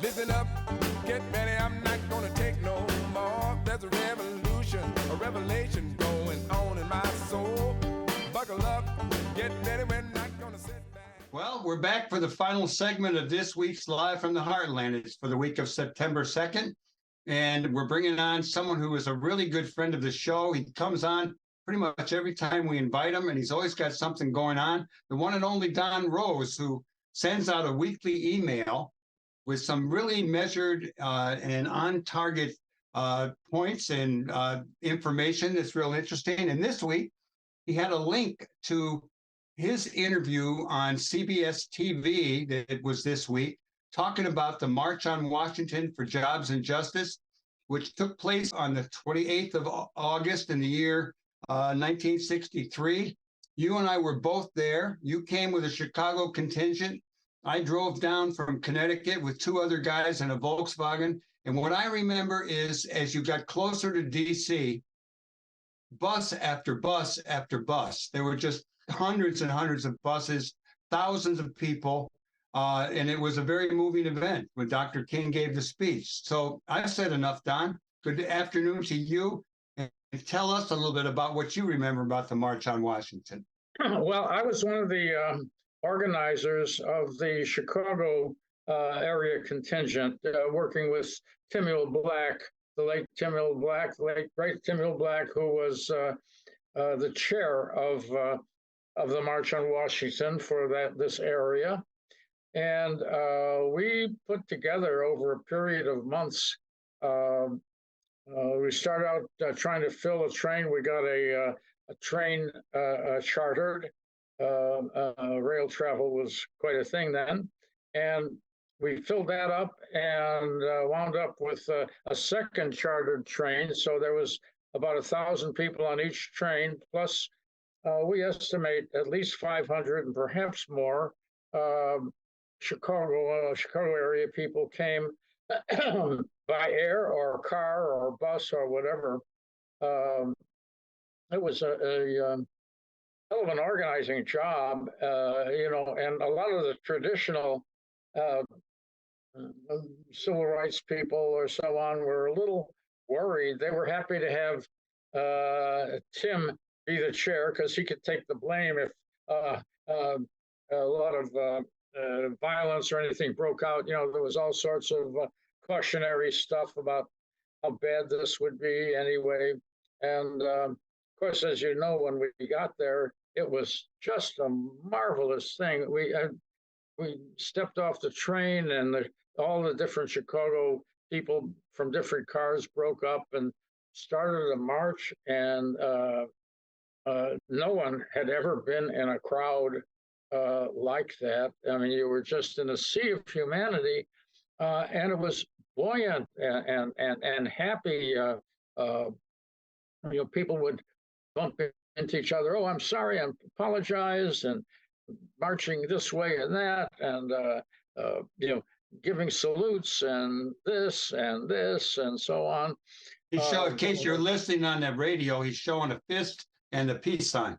Listen up, get ready, I'm not gonna take no more. There's a revolution, a revelation going on in my soul. Buckle up, get ready, we're not gonna sit back. Well, we're back for the final segment of this week's Live from the Heartland. It's for the week of September 2nd. And we're bringing on someone who is a really good friend of the show. He comes on pretty much every time we invite him, and he's always got something going on. The one and only Don Rose, who sends out a weekly email with some really measured and on-target points and information that's real interesting. And this week, he had a link to his interview on CBS TV that was this week, talking about the March on Washington for Jobs and Justice, which took place on the 28th of August in the year 1963. You and I were both there. You came with a Chicago contingent. I drove down from Connecticut with two other guys in a Volkswagen. And what I remember is, as you got closer to DC, bus after bus after bus, there were just hundreds and hundreds of buses, thousands of people. And it was a very moving event when Dr. King gave the speech. So I've said enough, Don. Good afternoon to you. And tell us a little bit about what you remember about the March on Washington. Well, I was one of the organizers of the Chicago area contingent, working with Timmy Black, the late Timmy Black, the late great Timmy Black, who was the chair of the March on Washington for this area. And we put together over a period of months. We started out trying to fill a train. We got a train chartered. Rail travel was quite a thing then. And we filled that up and wound up with a second chartered train. So there was about 1,000 people on each train, plus we estimate at least 500 and perhaps more Chicago area people came by air or car or bus or whatever. It was a hell of an organizing job, and a lot of the traditional civil rights people or so on were a little worried. They were happy to have Tim be the chair because he could take the blame if a lot of violence or anything broke out. There was all sorts of cautionary stuff about how bad this would be anyway. And of course, as you know, when we got there, it was just a marvelous thing. We stepped off the train, and all the different Chicago people from different cars broke up and started a march. And no one had ever been in a crowd like that. I mean, you were just in a sea of humanity, and it was buoyant and happy. People would bump into each other. Oh, I'm sorry, I apologize, and marching this way and that, and giving salutes and this and so on. In case you're listening on the radio, he's showing a fist and a peace sign.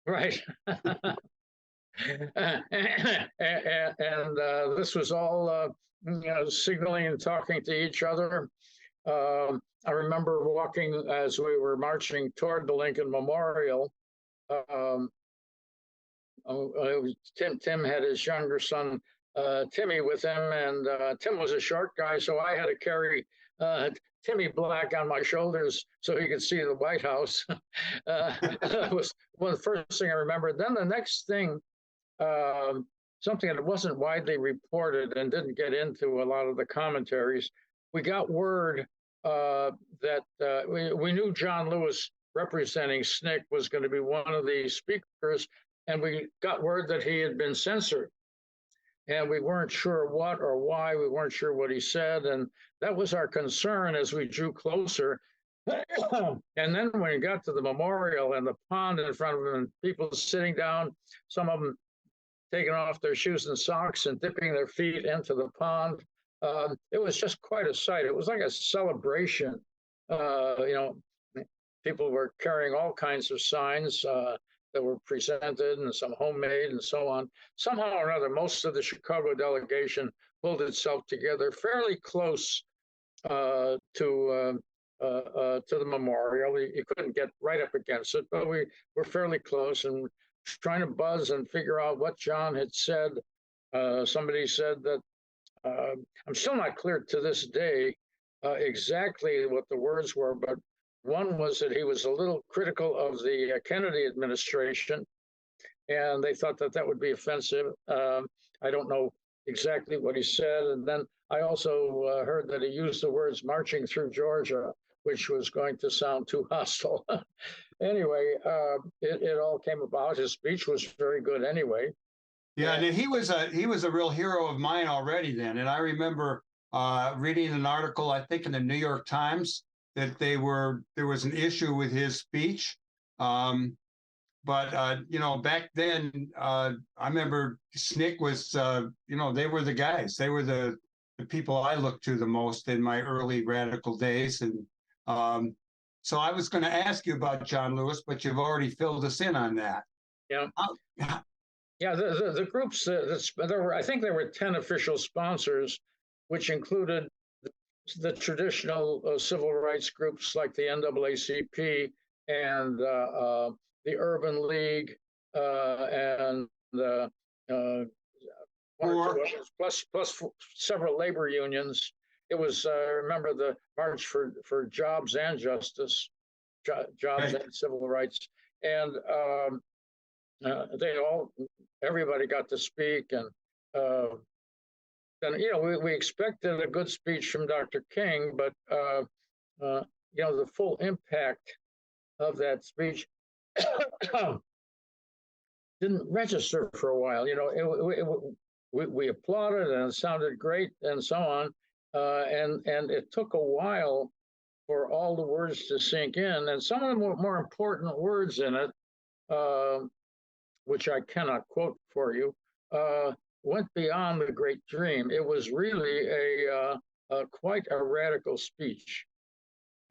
Right. and this was all signaling and talking to each other. I remember walking as we were marching toward the Lincoln Memorial. Tim had his younger son Timmy with him, and Tim was a short guy, so I had to carry Timmy Black on my shoulders so he could see the White House. That was one of the first thing I remember. Then the next thing, something that wasn't widely reported and didn't get into a lot of the commentaries, we got word that we knew John Lewis, representing SNCC, was going to be one of the speakers, and we got word that he had been censored. And we weren't sure what or why. We weren't sure what he said. And that was our concern as we drew closer. And then when we got to the memorial and the pond in front of him, and people sitting down, some of them taking off their shoes and socks and dipping their feet into the pond, it was just quite a sight. It was like a celebration. People were carrying all kinds of signs. that were presented and some homemade and so on. Somehow or another, most of the Chicago delegation pulled itself together fairly close to the memorial. You couldn't get right up against it, but we were fairly close and trying to buzz and figure out what John had said. Somebody said that I'm still not clear to this day exactly what the words were, but one was that he was a little critical of the Kennedy administration, and they thought that that would be offensive. I don't know exactly what he said. And then I also heard that he used the words marching through Georgia, which was going to sound too hostile. Anyway, it all came about. His speech was very good anyway. Yeah, and he was a real hero of mine already then. And I remember reading an article, I think in the New York Times, that there was an issue with his speech. But you know, back then, I remember SNCC was, you know, they were the guys. They were the people I looked to the most in my early radical days. And so I was going to ask you about John Lewis, but you've already filled us in on that. Yeah. Yeah, the groups, there were, I think there were 10 official sponsors, which included the traditional civil rights groups like the NAACP and the Urban League and plus several labor unions. It was, remember, the March for Jobs and Justice, Jobs and Civil Rights. And everybody got to speak. And you know, we expected a good speech from Dr. King, but you know, the full impact of that speech didn't register for a while. You know, we applauded and it sounded great and so on, and it took a while for all the words to sink in, and some of the more important words in it, which I cannot quote for you, went beyond the great dream. It was really quite a radical speech.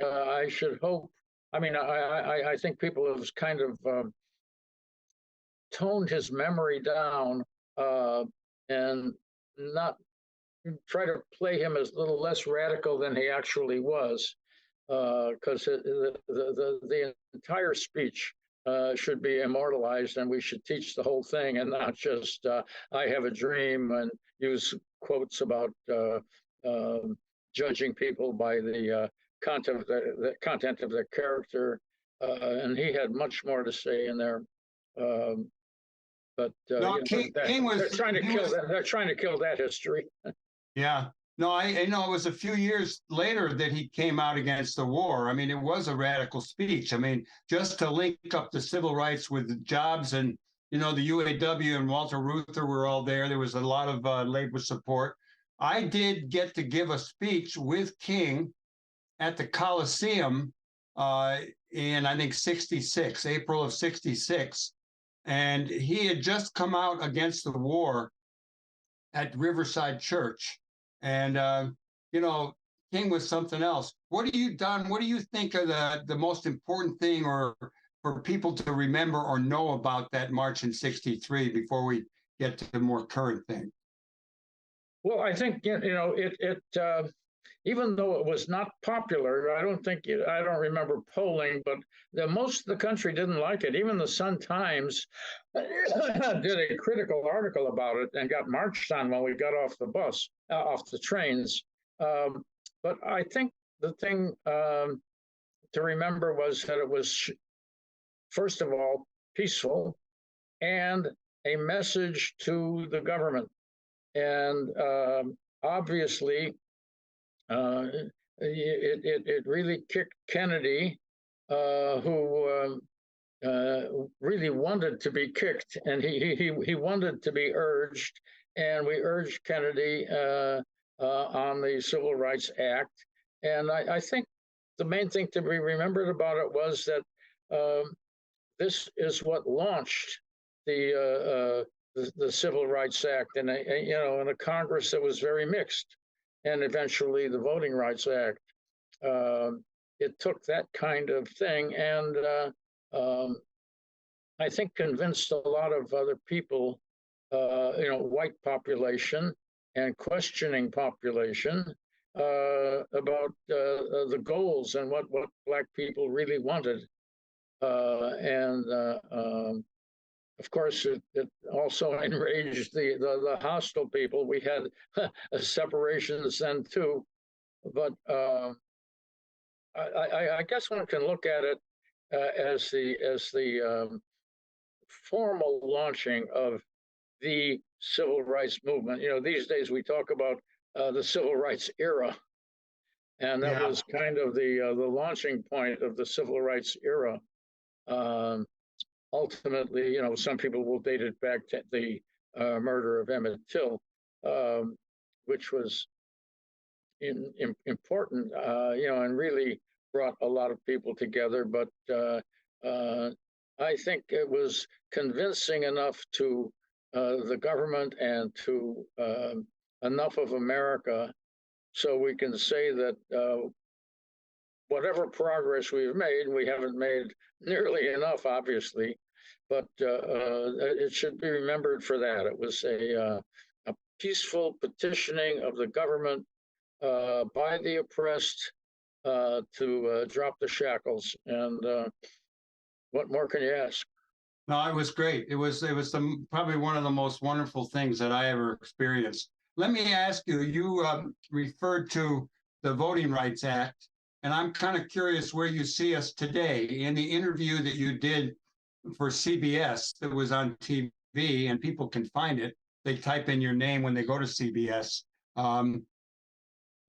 I should hope. I mean, I think people have kind of toned his memory down and not try to play him as a little less radical than he actually was, because the entire speech should be immortalized, and we should teach the whole thing and not just I have a dream and use quotes about judging people by the content of their character. And he had much more to say in there. But no, King was, they're trying to kill that history. Yeah. No, I know it was a few years later that he came out against the war. I mean, it was a radical speech. I mean, just to link up the civil rights with the jobs, and, you know, the UAW and Walter Reuther were all there. There was a lot of labor support. I did get to give a speech with King at the Coliseum in, I think, '66, April of '66. And he had just come out against the war at Riverside Church. And, you know, King was something else. What do you think are the most important thing or for people to remember or know about that march in '63 before we get to the more current thing? Well, I think, you know, even though it was not popular, I don't remember polling, but most of the country didn't like it. Even the Sun-Times did a critical article about it and got marched on when we got off the trains. But I think the thing to remember was that it was, first of all, peaceful and a message to the government. And obviously, it really kicked Kennedy, who really wanted to be kicked, and he wanted to be urged, and we urged Kennedy on the Civil Rights Act. And I think the main thing to be remembered about it was that this is what launched the Civil Rights Act, and you know, in a Congress that was very mixed, and eventually the Voting Rights Act. It took that kind of thing and I think, convinced a lot of other people, white population and questioning population, about the goals and what Black people really wanted. And of course, it also enraged the hostile people. We had separations then too, but I guess one can look at it as the formal launching of the civil rights movement. These days we talk about the civil rights era, and that Yeah. was kind of the launching point of the civil rights era. Ultimately, some people will date it back to the murder of Emmett Till, which was important, and really brought a lot of people together. But I think it was convincing enough to the government and to enough of America, so we can say that whatever progress we've made, we haven't made nearly enough, obviously, but it should be remembered for that. It was a peaceful petitioning of the government by the oppressed to drop the shackles. And what more can you ask? No, it was great. It was probably one of the most wonderful things that I ever experienced. Let me ask you, you referred to the Voting Rights Act, and I'm kind of curious where you see us today. In the interview that you did for CBS that was on TV, and people can find it, they type in your name when they go to CBS.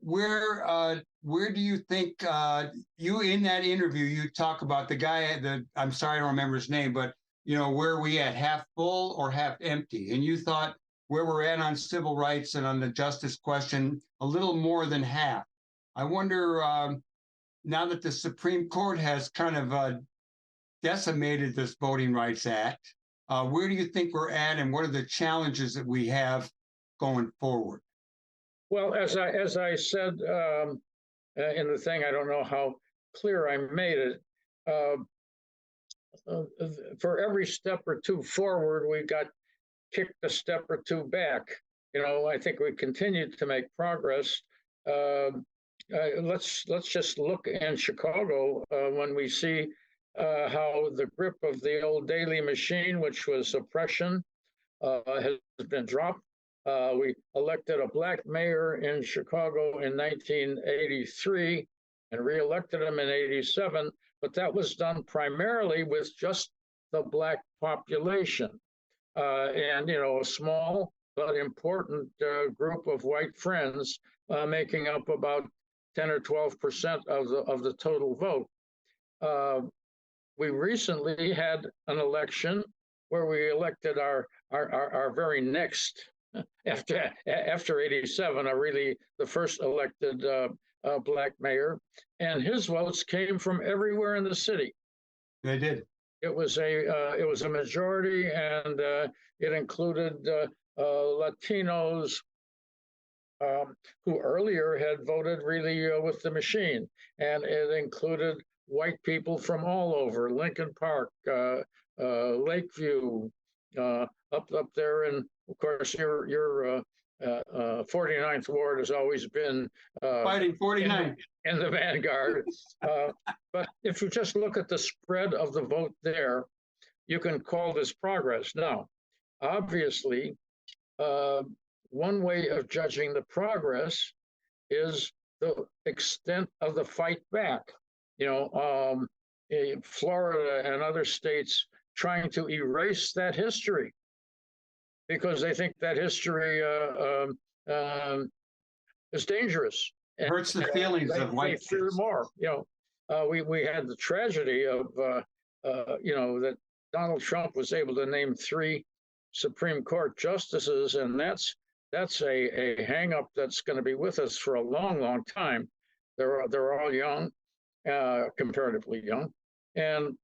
Where do you think, you in that interview, you talk about the guy, I'm sorry I don't remember his name, but where are we at, half full or half empty? And you thought where we're at on civil rights and on the justice question, a little more than half. I wonder, now that the Supreme Court has kind of decimated this Voting Rights Act, where do you think we're at, and what are the challenges that we have going forward? Well, as I said in the thing, I don't know how clear I made it. For every step or two forward, we got kicked a step or two back. I think we continued to make progress. Let's just look in Chicago when we see how the grip of the old Daley machine, which was oppression, has been dropped. We elected a Black mayor in Chicago in 1983 and reelected him in 87, but that was done primarily with just the Black population. And, a small but important group of white friends making up about 10 or 12% of the total vote. We recently had an election where we elected our very next, after 87, really the first elected Black mayor, and his votes came from everywhere in the city. They did. It was a majority, and it included Latinos who earlier had voted really with the machine, and it included white people from all over, Lincoln Park, Lakeview, up there, and of course your 49th Ward has always been fighting 49 in the vanguard. But if you just look at the spread of the vote there, you can call this progress. Now, obviously, one way of judging the progress is the extent of the fight back. Florida and other states trying to erase that history because they think that history is dangerous. It hurts the feelings of white fear more. We had the tragedy of that Donald Trump was able to name 3 Supreme Court justices, and that's a hang up that's going to be with us for a long, long time. They're all young, comparatively young, and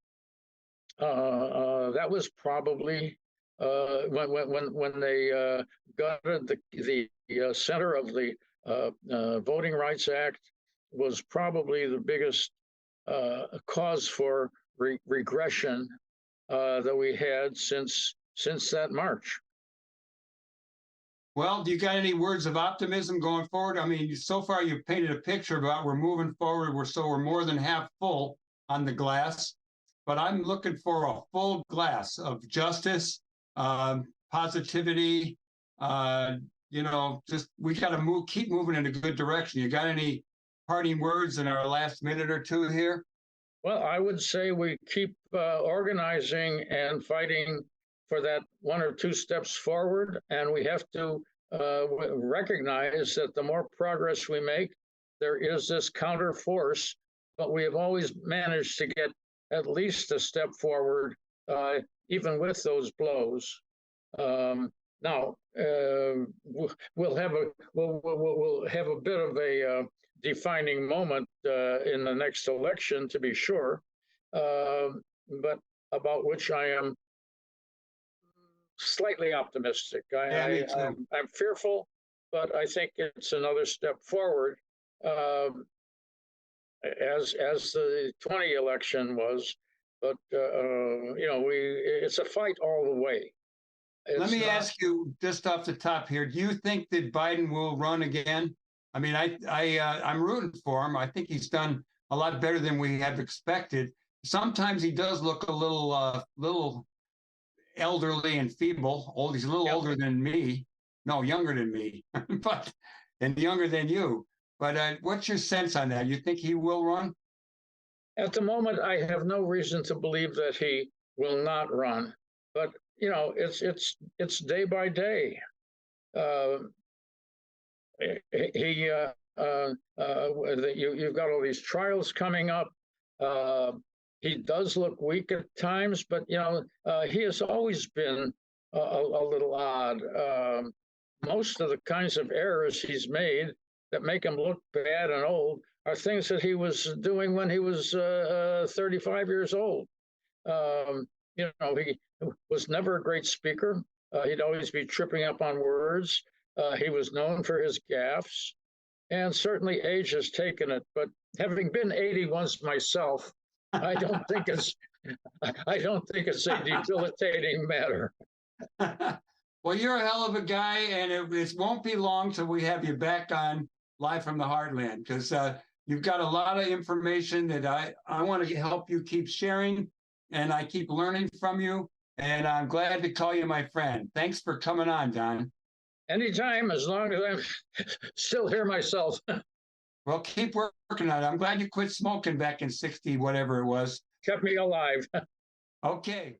that was probably when they gutted the center of the Voting Rights Act, was probably the biggest cause for regression that we had since that March. Well, do you got any words of optimism going forward? I mean, so far you've painted a picture about we're moving forward. We're more than half full on the glass, but I'm looking for a full glass of justice, positivity. Just we got to keep moving in a good direction. You got any parting words in our last minute or two here? Well, I would say we keep organizing and fighting for that one or two steps forward, and we have to recognize that the more progress we make, there is this counter force, but we have always managed to get at least a step forward, even with those blows. Now we'll have a bit of a defining moment in the next election, to be sure, but about which I am slightly optimistic. I'm fearful, but I think it's another step forward, as the 20 election was. But it's a fight all the way. Let me ask you just off the top here: do you think that Biden will run again? I mean, I'm rooting for him. I think he's done a lot better than we have expected. Sometimes he does look a little elderly and feeble. He's a little older than me. No, younger than me, and younger than you. But what's your sense on that? You think he will run? At the moment, I have no reason to believe that he will not run. But it's day by day. You've got all these trials coming up. He does look weak at times, but he has always been a little odd. Most of the kinds of errors he's made that make him look bad and old are things that he was doing when he was 35 years old. He was never a great speaker. He'd always be tripping up on words. He was known for his gaffes, and certainly age has taken it. But having been 80 once myself, I don't think it's a debilitating matter. Well, you're a hell of a guy, and it won't be long till we have you back on Live from the Heartland, because you've got a lot of information that I want to help you keep sharing, and I keep learning from you, and I'm glad to call you my friend. Thanks for coming on, Don. Anytime, as long as I'm still here myself. Well, keep working on it. I'm glad you quit smoking back in 60, whatever it was. Kept me alive. Okay.